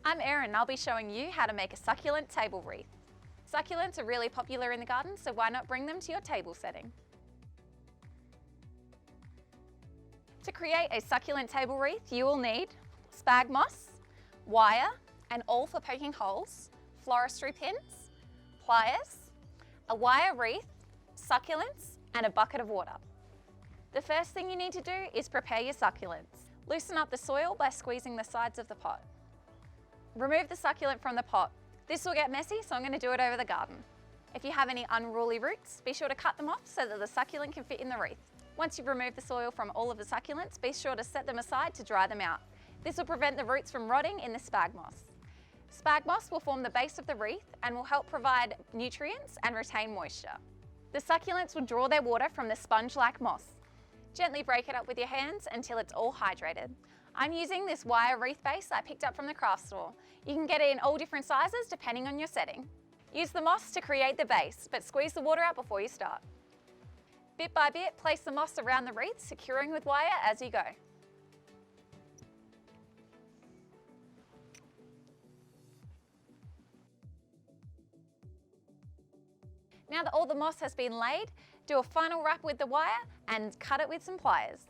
I'm Erin and I'll be showing you how to make a succulent table wreath. Succulents are really popular in the garden, so why not bring them to your table setting? To create a succulent table wreath, you will need spag moss, wire and awl for poking holes, floristry pins, pliers, a wire wreath, succulents and a bucket of water. The first thing you need to do is prepare your succulents. Loosen up the soil by squeezing the sides of the pot. Remove the succulent from the pot. This will get messy, so I'm going to do it over the garden. If you have any unruly roots, be sure to cut them off so that the succulent can fit in the wreath. Once you've removed the soil from all of the succulents, be sure to set them aside to dry them out. This will prevent the roots from rotting in the spag moss. Spag moss will form the base of the wreath and will help provide nutrients and retain moisture. The succulents will draw their water from the sponge-like moss. Gently break it up with your hands until it's all hydrated. I'm using this wire wreath base I picked up from the craft store. You can get it in all different sizes depending on your setting. Use the moss to create the base, but squeeze the water out before you start. Bit by bit, place the moss around the wreath, securing with wire as you go. Now that all the moss has been laid, do a final wrap with the wire and cut it with some pliers.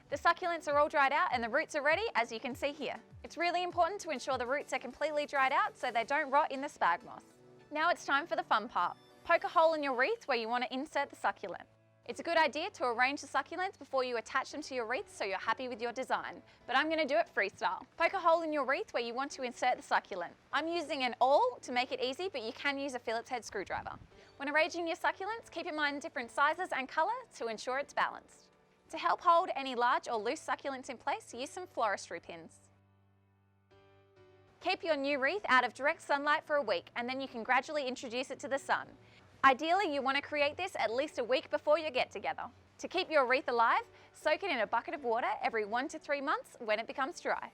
The succulents are all dried out and the roots are ready, as you can see here. It's really important to ensure the roots are completely dried out so they don't rot in the spag moss. Now it's time for the fun part. Poke a hole in your wreath where you want to insert the succulent. It's a good idea to arrange the succulents before you attach them to your wreath so you're happy with your design, but I'm going to do it freestyle. Poke a hole in your wreath where you want to insert the succulent. I'm using an awl to make it easy, but you can use a Phillips head screwdriver. When arranging your succulents, keep in mind different sizes and colour to ensure it's balanced. To help hold any large or loose succulents in place, use some floristry pins. Keep your new wreath out of direct sunlight for a week and then you can gradually introduce it to the sun. Ideally, you want to create this at least a week before your get-together. To keep your wreath alive, soak it in a bucket of water every 1 to 3 months when it becomes dry.